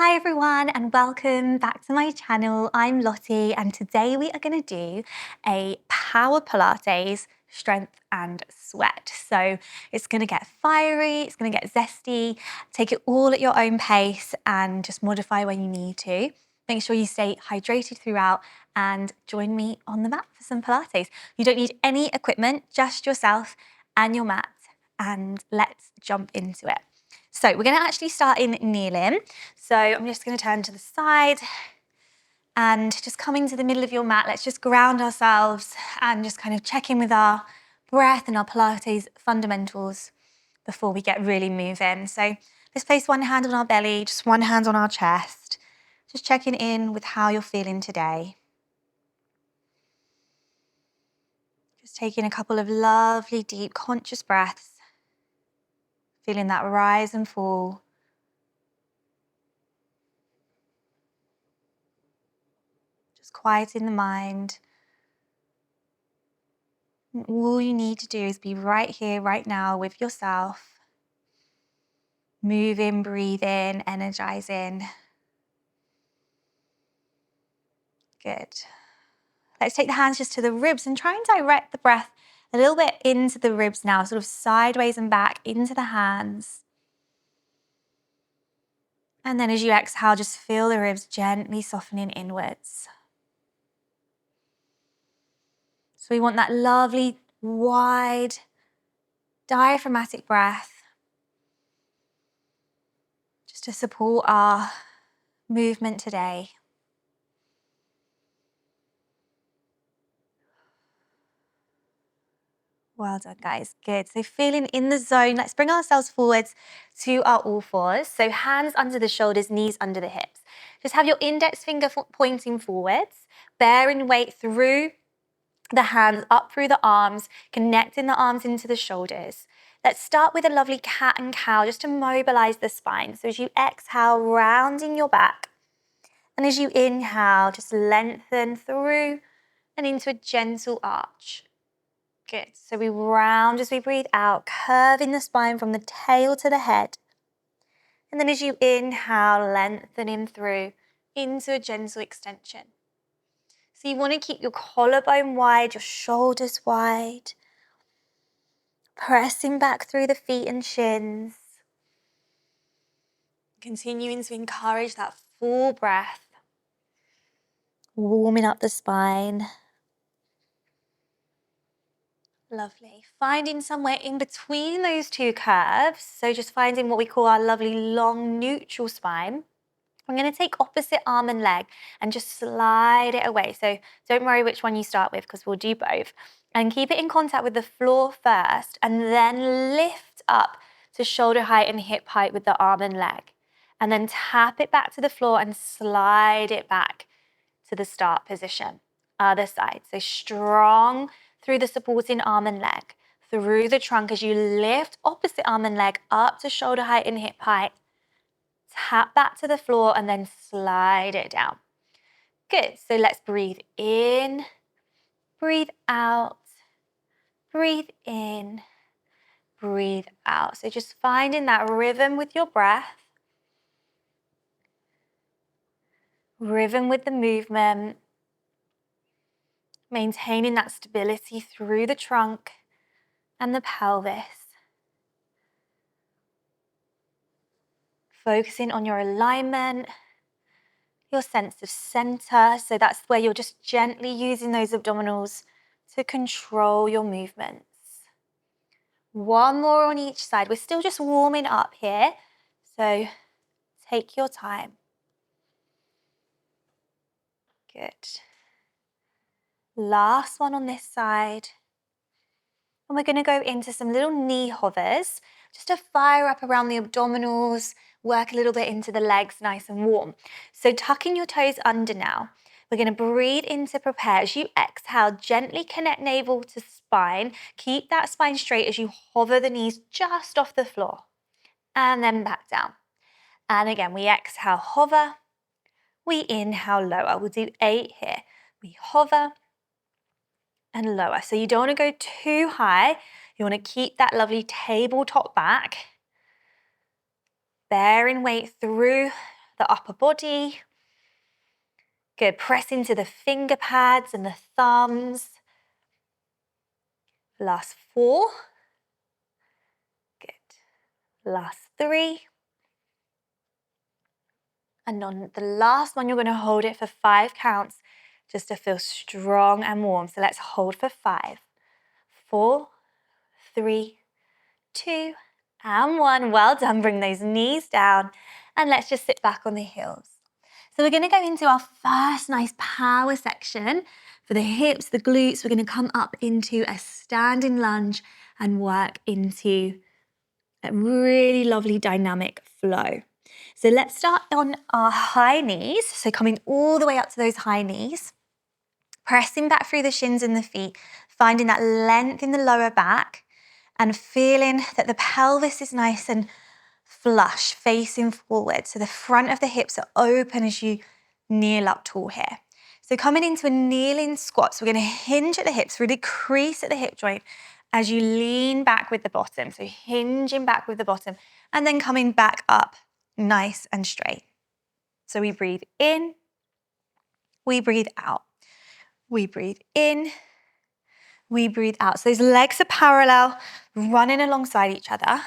Hi everyone and welcome back to my channel. I'm Lottie and today we are going to do a power Pilates strength and sweat. So it's going to get fiery, it's going to get zesty, take it all at your own pace and just modify when you need to. Make sure you stay hydrated throughout and join me on the mat for some Pilates. You don't need any equipment, just yourself and your mat, and let's jump into it. So we're going to actually start in kneeling. So I'm just going to turn to the side and just coming to the middle of your mat. Let's just ground ourselves and just kind of check in with our breath and our Pilates fundamentals before we get really moving. So let's place one hand on our belly, just one hand on our chest, just checking in with how you're feeling today. Just taking a couple of lovely, deep, conscious breaths, feeling that rise and fall. Just quieting the mind. And all you need to do is be right here, right now with yourself. Moving, breathing, energizing. Good. Let's take the hands just to the ribs and try and direct the breath a little bit into the ribs now, sort of sideways and back into the hands. And then as you exhale, just feel the ribs gently softening inwards. So we want that lovely, wide, diaphragmatic breath just to support our movement today. Well done, guys. Good. So feeling in the zone, let's bring ourselves forwards to our all fours. So hands under the shoulders, knees under the hips. Just have your index finger pointing forwards, bearing weight through the hands, up through the arms, connecting the arms into the shoulders. Let's start with a lovely cat and cow just to mobilize the spine. So as you exhale, rounding your back. And as you inhale, just lengthen through and into a gentle arch. Good. So we round as we breathe out, curving the spine from the tail to the head. And then as you inhale, lengthening through into a gentle extension. So you want to keep your collarbone wide, your shoulders wide. Pressing back through the feet and shins. Continuing to encourage that full breath. Warming up the spine. Lovely. Finding somewhere in between those two curves. So just finding what we call our lovely long neutral spine. I'm going to take opposite arm and leg and just slide it away. So don't worry which one you start with because we'll do both. And keep it in contact with the floor first and then lift up to shoulder height and hip height with the arm and leg. And then tap it back to the floor and slide it back to the start position. Other side. So strong through the supporting arm and leg, through the trunk as you lift opposite arm and leg up to shoulder height and hip height. Tap back to the floor and then slide it down. Good. So let's breathe in, breathe out, breathe in, breathe out. So just finding that rhythm with your breath, rhythm with the movement, maintaining that stability through the trunk and the pelvis. Focusing on your alignment, your sense of center. So that's where you're just gently using those abdominals to control your movements. One more on each side. We're still just warming up here. So take your time. Good. Last one on this side. And we're going to go into some little knee hovers just to fire up around the abdominals, work a little bit into the legs nice and warm. So tucking your toes under now. We're going to breathe in to prepare. As you exhale, gently connect navel to spine. Keep that spine straight as you hover the knees just off the floor. And then back down. And again, we exhale, hover. We inhale, lower. We'll do 8 here. We hover and lower. So you don't want to go too high. You want to keep that lovely tabletop back. Bearing weight through the upper body. Good, press into the finger pads and the thumbs. Last 4. Good. Last 3. And on the last one, you're going to hold it for 5 counts just to feel strong and warm. So let's hold for 5. 4, 3, 2, and 1. Well done. Bring those knees down and let's just sit back on the heels. So we're going to go into our first nice power section for the hips, the glutes. We're going to come up into a standing lunge and work into a really lovely dynamic flow. So let's start on our high knees. So coming all the way up to those high knees, pressing back through the shins and the feet, finding that length in the lower back and feeling that the pelvis is nice and flush, facing forward. So the front of the hips are open as you kneel up tall here. So coming into a kneeling squat, so we're going to hinge at the hips, really crease at the hip joint as you lean back with the bottom. So hinging back with the bottom and then coming back up nice and straight. So we breathe in, we breathe out. We breathe in, we breathe out. So those legs are parallel, running alongside each other.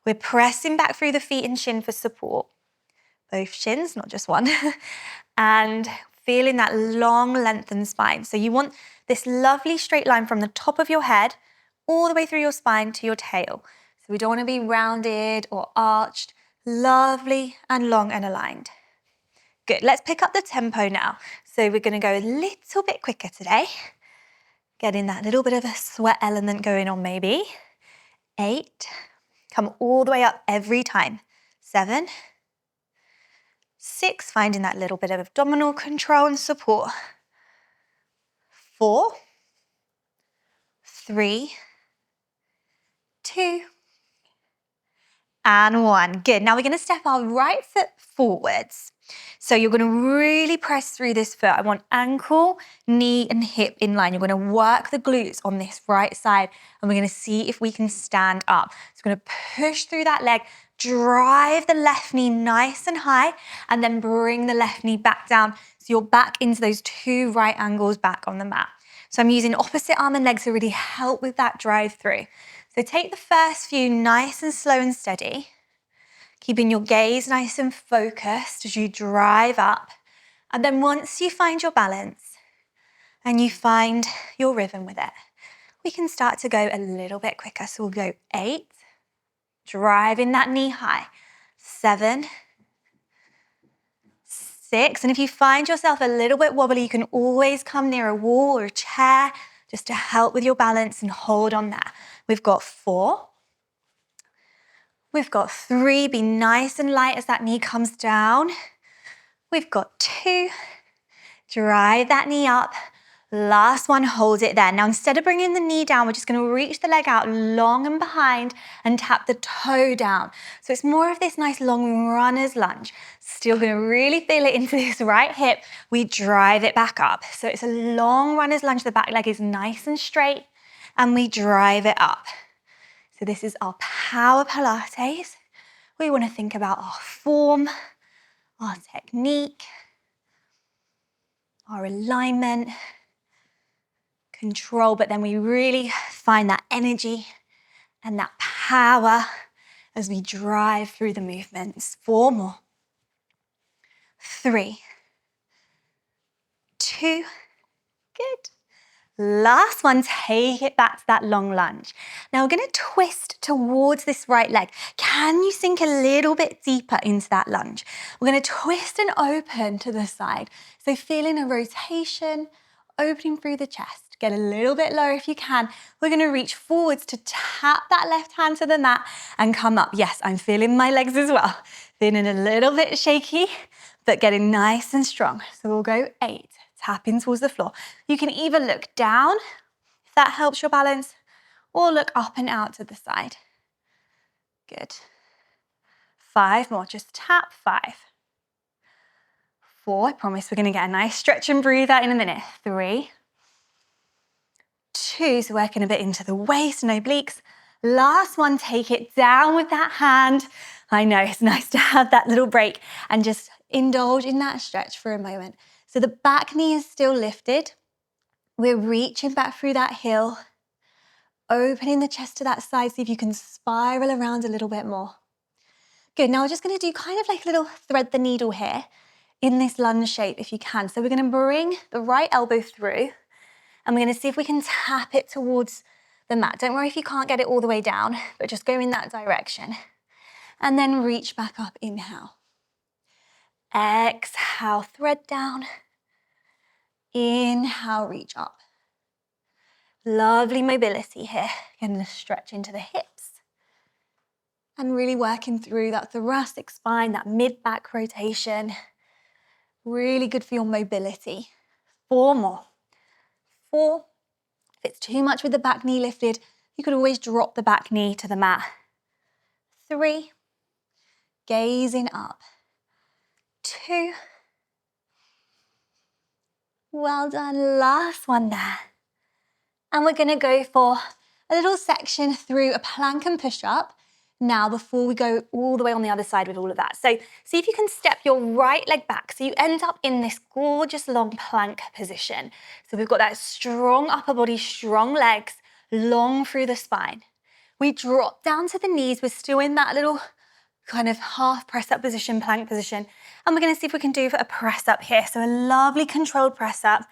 We're pressing back through the feet and shin for support. Both shins, not just one. And feeling that long lengthened spine. So you want this lovely straight line from the top of your head all the way through your spine to your tail. So we don't want to be rounded or arched. Lovely and long and aligned. Good, let's pick up the tempo now. So we're going to go a little bit quicker today. Getting that little bit of a sweat element going on maybe. 8. Come all the way up every time. 7. 6, finding that little bit of abdominal control and support. 4. 3. 2. And 1. Good. Now we're going to step our right foot forwards. So you're going to really press through this foot. I want ankle, knee, and hip in line. You're going to work the glutes on this right side, and we're going to see if we can stand up. So we're going to push through that leg, drive the left knee nice and high, and then bring the left knee back down. So you're back into those 2 right angles back on the mat. So I'm using opposite arm and leg to really help with that drive through. So take the first few nice and slow and steady, keeping your gaze nice and focused as you drive up. And then once you find your balance and you find your rhythm with it, we can start to go a little bit quicker. So we'll go 8, driving that knee high, 7, 6. And if you find yourself a little bit wobbly, you can always come near a wall or a chair just to help with your balance and hold on that. We've got 4. We've got 3. Be nice and light as that knee comes down. We've got 2. Drive that knee up. Last one, hold it there. Now, instead of bringing the knee down, we're just going to reach the leg out long and behind and tap the toe down. So it's more of this nice long runner's lunge. Still going to really feel it into this right hip. We drive it back up. So it's a long runner's lunge. The back leg is nice and straight and we drive it up. So this is our power Pilates. We want to think about our form, our technique, our alignment, control, but then we really find that energy and that power as we drive through the movements. 4 more. 3, 2, good. Last one, take it back to that long lunge. Now we're going to twist towards this right leg. Can you sink a little bit deeper into that lunge? We're going to twist and open to the side. So feeling a rotation, opening through the chest. Get a little bit lower if you can. We're going to reach forwards to tap that left hand to the mat and come up. Yes, I'm feeling my legs as well. Feeling a little bit shaky, but getting nice and strong. So we'll go 8. Tapping towards the floor. You can either look down, if that helps your balance, or look up and out to the side. Good. 5 more, just tap. 5. 4, I promise we're gonna get a nice stretch and breathe out in a minute. 3, 2, so working a bit into the waist and obliques. Last one, take it down with that hand. I know, it's nice to have that little break and just indulge in that stretch for a moment. So the back knee is still lifted. We're reaching back through that heel, opening the chest to that side, see if you can spiral around a little bit more. Good, now we're just gonna do kind of like a little thread the needle here in this lunge shape if you can. So we're gonna bring the right elbow through and we're gonna see if we can tap it towards the mat. Don't worry if you can't get it all the way down, but just go in that direction. And then reach back up, inhale. Exhale, thread down. Inhale, reach up. Lovely mobility here. Gonna stretch into the hips. And really working through that thoracic spine, that mid-back rotation. Really good for your mobility. 4 more. 4. If it's too much with the back knee lifted, you could always drop the back knee to the mat. 3. Gazing up. 2. Well done. Last one there. And we're gonna go for a little section through a plank and push-up now before we go all the way on the other side with all of that. So see if you can step your right leg back so you end up in this gorgeous long plank position. So we've got that strong upper body, strong legs, long through the spine. We drop down to the knees. We're still in that little kind of half press up position, plank position. And we're gonna see if we can do a press up here. So a lovely controlled press up.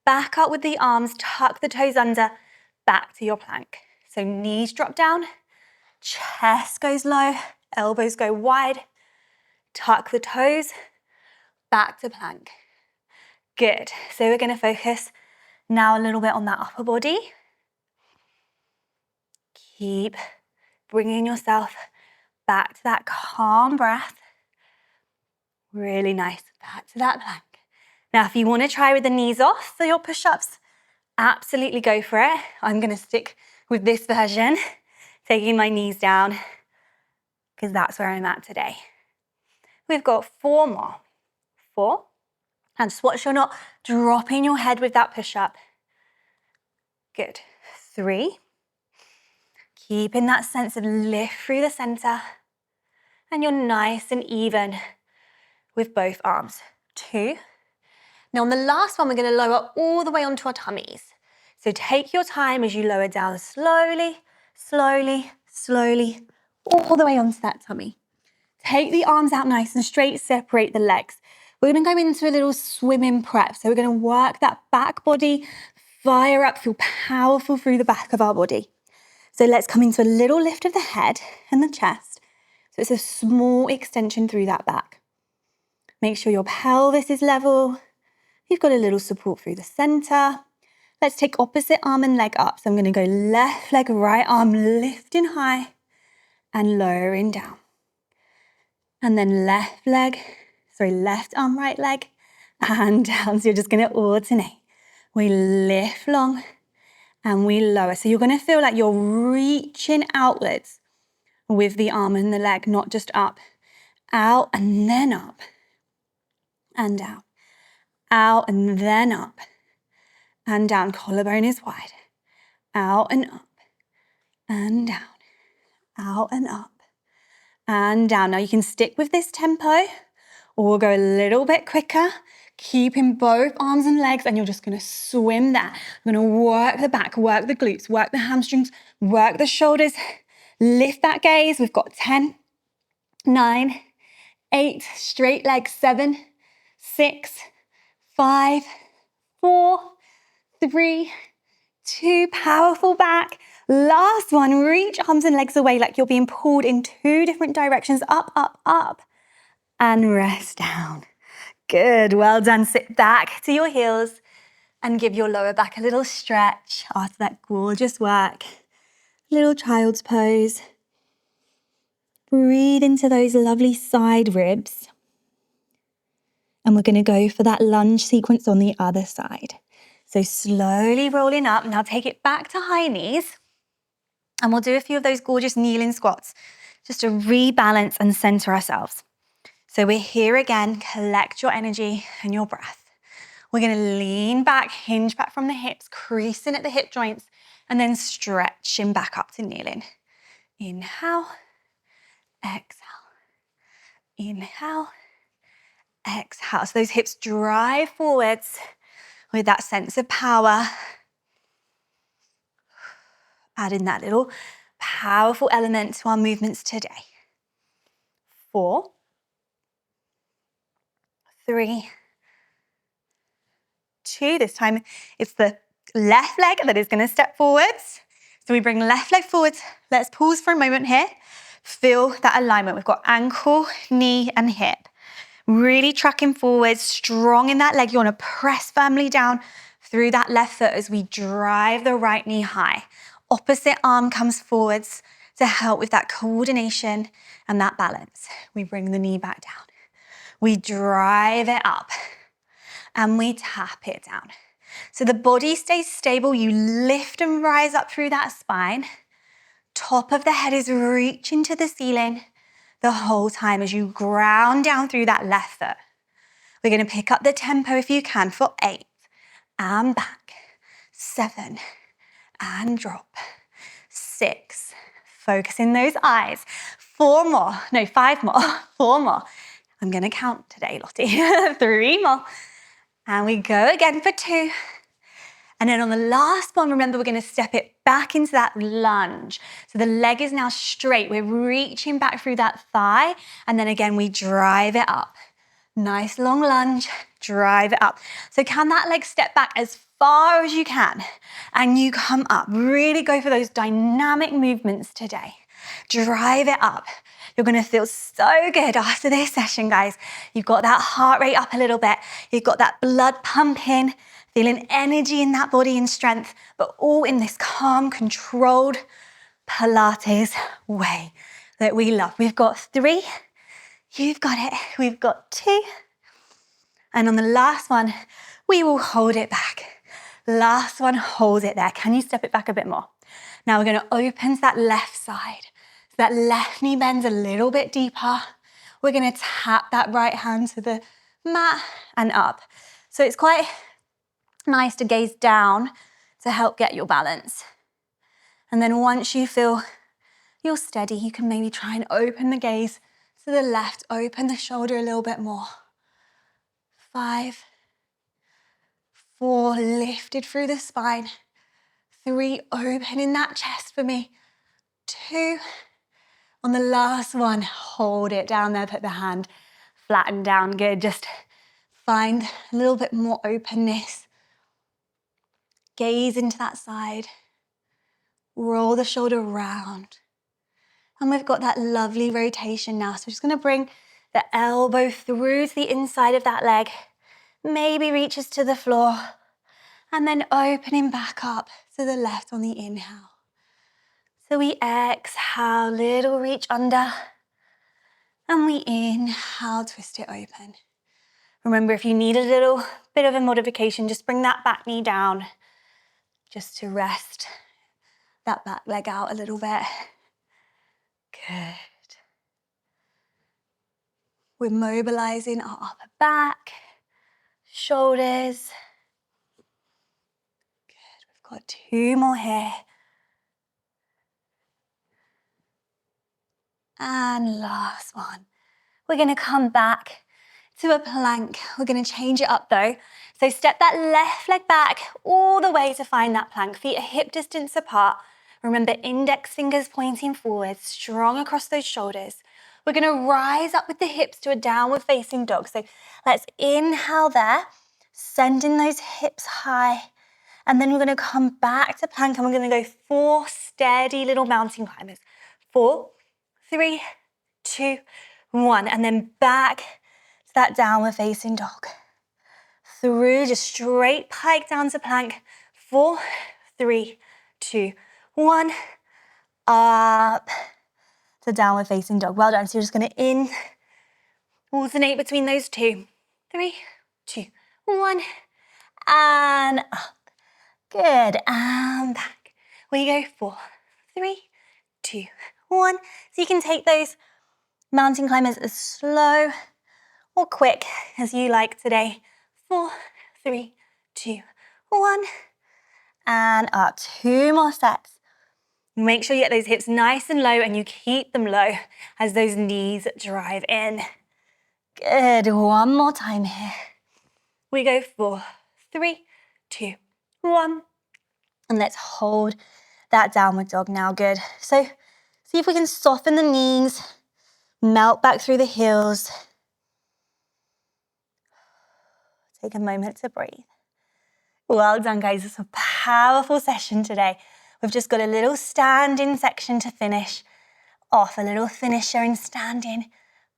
Back up with the arms, tuck the toes under, back to your plank. So knees drop down, chest goes low, elbows go wide, tuck the toes, back to plank. Good. So we're going to focus now a little bit on that upper body. Keep bringing yourself back to that calm breath. Really nice. Back to that plank. Now, if you want to try with the knees off for your push-ups, absolutely go for it. I'm going to stick with this version, taking my knees down, because that's where I'm at today. We've got 4 more. 4. And just watch you're not dropping your head with that push-up. Good. 3. Keeping that sense of lift through the center. And you're nice and even with both arms. 2. Now on the last one, we're going to lower all the way onto our tummies. So take your time as you lower down slowly, slowly, slowly, all the way onto that tummy. Take the arms out nice and straight, separate the legs. We're going to go into a little swimming prep. So we're going to work that back body, fire up, feel powerful through the back of our body. So let's come into a little lift of the head and the chest. So it's a small extension through that back. Make sure your pelvis is level. You've got a little support through the center. Let's take opposite arm and leg up. So I'm going to go left leg, right arm, lifting high and lowering down. And then left arm, right leg, and down. So you're just going to alternate. We lift long and we lower. So you're going to feel like you're reaching outwards with the arm and the leg, not just up. Out and then up and down. Out and then up and down. Collarbone is wide. Out and up and down. Out and up and down. Now you can stick with this tempo or we'll go a little bit quicker, keeping both arms and legs, and you're just going to swim there. I'm going to work the back, work the glutes, work the hamstrings, work the shoulders, lift that gaze. We've got 10, 9, 8, straight legs, 7, 6, 5, 4, 3, 2, powerful back. Last one, reach arms and legs away like you're being pulled in 2 different directions, up, up, up, and rest down. Good, well done. Sit back to your heels and give your lower back a little stretch after that gorgeous work. Little child's pose. Breathe into those lovely side ribs. And we're going to go for that lunge sequence on the other side. So slowly rolling up. Now take it back to high knees. And we'll do a few of those gorgeous kneeling squats just to rebalance and center ourselves. So we're here again. Collect your energy and your breath. We're going to lean back, hinge back from the hips, creasing at the hip joints, and then stretching back up to kneeling. Inhale, exhale. Inhale, exhale. So those hips drive forwards with that sense of power. Adding that little powerful element to our movements today. 4, 3, 2. This time it's the left leg that is going to step forwards. So we bring left leg forwards. Let's pause for a moment here. Feel that alignment. We've got ankle, knee, and hip. Really tracking forwards, strong in that leg. You want to press firmly down through that left foot as we drive the right knee high. Opposite arm comes forwards to help with that coordination and that balance. We bring the knee back down. We drive it up and we tap it down. So the body stays stable. You lift and rise up through that spine. Top of the head is reaching to the ceiling the whole time as you ground down through that left foot. We're going to pick up the tempo if you can for 8 and back, 7 and drop, 6. Focus in those eyes. 4 more, no, 5 more, 4 more. I'm going to count today, Lottie. 3 more. And we go again for 2. And then on the last one, remember, we're going to step it back into that lunge. So the leg is now straight. We're reaching back through that thigh. And then again, we drive it up. Nice long lunge, drive it up. So can that leg step back as far as you can? And you come up. Really go for those dynamic movements today. Drive it up. You're going to feel so good after this session, guys. You've got that heart rate up a little bit. You've got that blood pumping, feeling energy in that body and strength, but all in this calm, controlled Pilates way that we love. We've got 3. You've got it. We've got 2. And on the last one, we will hold it back. Last one, hold it there. Can you step it back a bit more? Now we're going to open to that left side. So that left knee bends a little bit deeper. We're going to tap that right hand to the mat and up. So it's quite nice to gaze down to help get your balance. And then once you feel you're steady, you can maybe try and open the gaze to the left, open the shoulder a little bit more. 5, 4, lifted through the spine. 3, opening that chest for me. 2, on the last one, hold it down there, put the hand flattened down, good. Just find a little bit more openness. Gaze into that side. Roll the shoulder round. And we've got that lovely rotation now. So we're just going to bring the elbow through to the inside of that leg. Maybe reaches to the floor. And then opening back up to the left on the inhale. So we exhale, little reach under. And we inhale, twist it open. Remember, if you need a little bit of a modification, just bring that back knee down just to rest that back leg out a little bit. Good. We're mobilizing our upper back, shoulders. Good. We've got 2 more here. And last one. We're going to come back to a plank. We're going to change it up though. So step that left leg back all the way to find that plank. Feet are hip distance apart. Remember, index fingers pointing forward, strong across those shoulders. We're going to rise up with the hips to a downward facing dog. So let's inhale there, sending those hips high. And then we're going to come back to plank and we're going to go 4 steady little mountain climbers. 4, 3, 2, 1. And then back to that downward facing dog. Through, just straight pike down to plank. 4, 3, 2, 1. Up to downward facing dog. Well done. So you're just going to alternate between those 2. 3, 2, 1. And up. Good. And back. We go 4, 3, 2, 1. So you can take those mountain climbers as slow or quick as you like today. 4, 3, 2, 1. And up. 2 more sets. Make sure you get those hips nice and low and you keep them low as those knees drive in. Good, one more time here. We go 4, 3, 2, 1. And let's hold that downward dog now, good. So see if we can soften the knees, melt back through the heels. Take a moment to breathe. Well done, guys. It's a powerful session today. We've just got a little standing section to finish off, a little finisher in standing,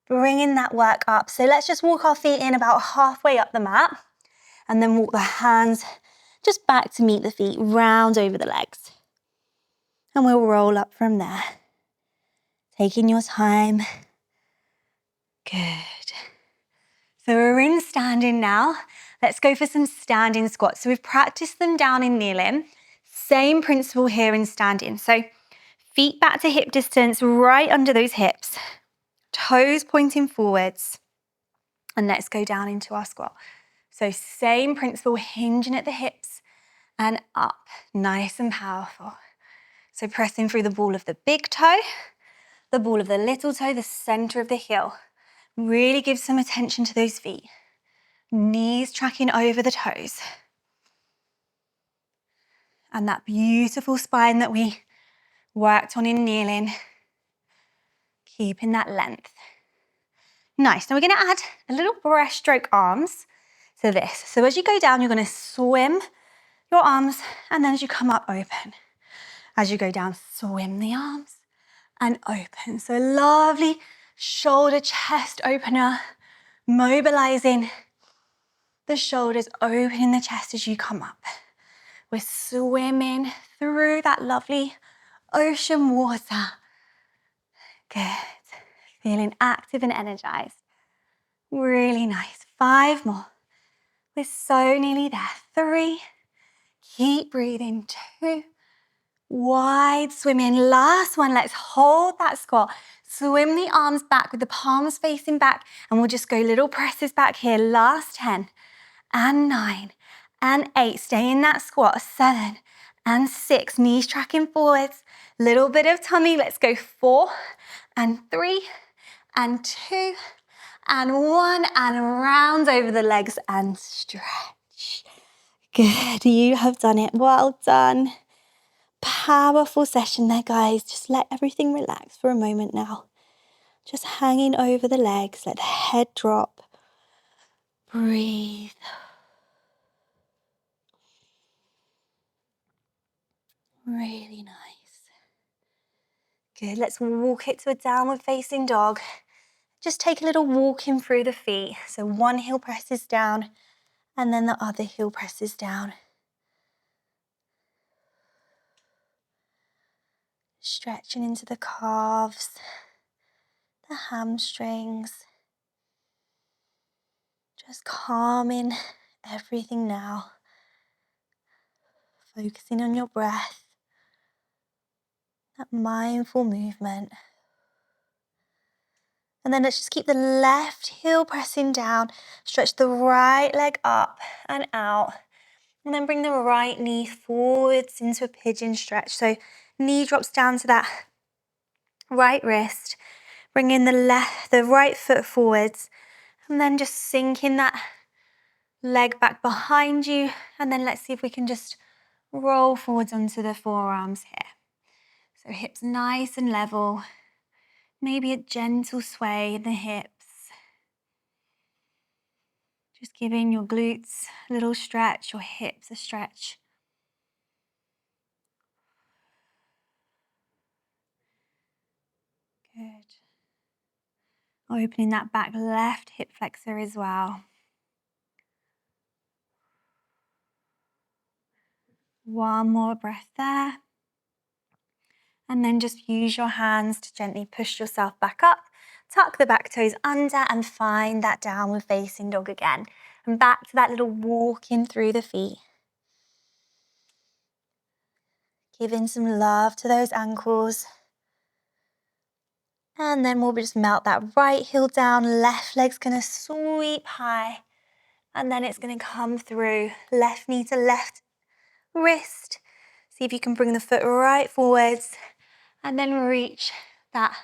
bringing that work up. So let's just walk our feet in about halfway up the mat and then walk the hands just back to meet the feet, round over the legs. And we'll roll up from there. Taking your time. Good. So we're in standing now. Let's go for some standing squats. So we've practiced them down in kneeling. Same principle here in standing. So feet back to hip distance, right under those hips. Toes pointing forwards. And let's go down into our squat. So same principle, hinging at the hips and up. Nice and powerful. So pressing through the ball of the big toe, the ball of the little toe, the center of the heel. Really give some attention to those feet. Knees tracking over the toes. And that beautiful spine that we worked on in kneeling. Keeping that length. Nice. Now we're going to add a little breaststroke arms to this. So as you go down, you're going to swim your arms, and then as you come up, open. As you go down, swim the arms and open. So lovely shoulder chest opener, mobilizing the shoulders, opening the chest as you come up. We're swimming through that lovely ocean water. Good. Feeling active and energized. Really nice. 5 more. We're so nearly there. 3. Keep breathing. 2. Wide swimming. Last one. Let's hold that squat. Swim the arms back with the palms facing back, and we'll just go little presses back here. Last 10 and 9 and 8. Stay in that squat. 7 and 6. Knees tracking forwards. Little bit of tummy. Let's go 4 and 3 and 2 and 1, and round over the legs and stretch. Good. You have done it. Well done. Powerful session there, guys. Just let everything relax for a moment now. Just hanging over the legs. Let the head drop. Breathe. Really nice. Good. Let's walk it to a downward facing dog. Just take a little walking through the feet. So one heel presses down and then the other heel presses down. Stretching into the calves, the hamstrings. Just calming everything now. Focusing on your breath. That mindful movement. And then let's just keep the left heel pressing down. Stretch the right leg up and out. And then bring the right knee forwards into a pigeon stretch. So knee drops down to that right wrist. Bring in the right foot forwards. And then just sinking that leg back behind you. And then let's see if we can just roll forwards onto the forearms here. So hips nice and level. Maybe a gentle sway in the hips. Just giving your glutes a little stretch, your hips a stretch. Good. Opening that back left hip flexor as well. One more breath there. And then just use your hands to gently push yourself back up. Tuck the back toes under and find that downward facing dog again. And back to that little walking through the feet. Giving some love to those ankles. And then we'll just melt that right heel down. Left leg's going to sweep high. And then it's going to come through. Left knee to left wrist. See if you can bring the foot right forwards. And then reach that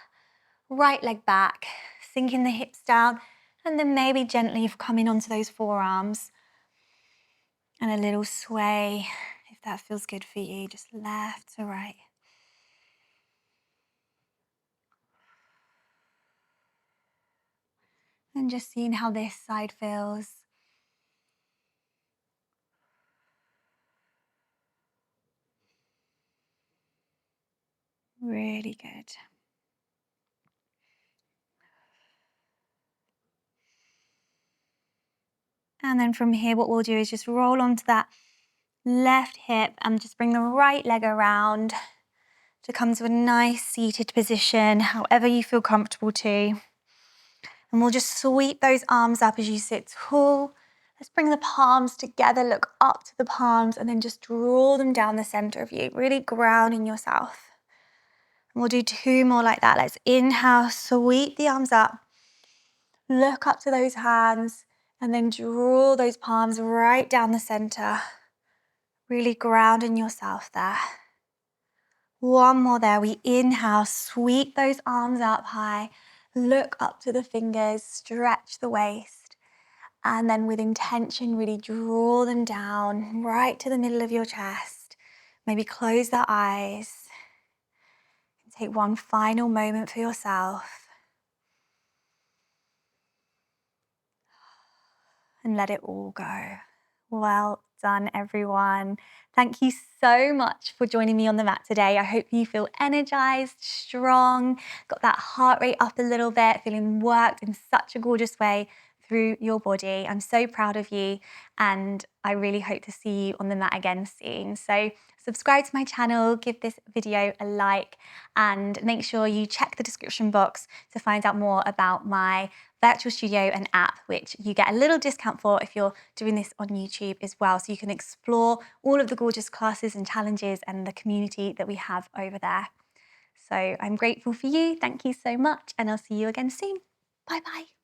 right leg back. Sinking the hips down. And then maybe gently coming onto those forearms and a little sway, if that feels good for you, just left to right. And just seeing how this side feels. Really good. And then from here, what we'll do is just roll onto that left hip and just bring the right leg around to come to a nice seated position, however you feel comfortable to. And we'll just sweep those arms up as you sit tall. Let's bring the palms together, look up to the palms, and then just draw them down the center of you, really grounding yourself. And we'll do 2 more like that. Let's inhale, sweep the arms up, look up to those hands, and then draw those palms right down the center, really grounding yourself there. 1 more there. We inhale, sweep those arms up high, look up to the fingers, stretch the waist, and then with intention, really draw them down right to the middle of your chest. Maybe close the eyes and take 1 final moment for yourself and let it all go. Well done, everyone. Thank you so much for joining me on the mat today. I hope you feel energized, strong, got that heart rate up a little bit, feeling worked in such a gorgeous way through your body. I'm so proud of you, and I really hope to see you on the mat again soon. So subscribe to my channel, give this video a like, and make sure you check the description box to find out more about my virtual studio and app, which you get a little discount for if you're doing this on YouTube as well. So you can explore all of the gorgeous classes and challenges and the community that we have over there. So I'm grateful for you. Thank you so much, and I'll see you again soon. Bye bye.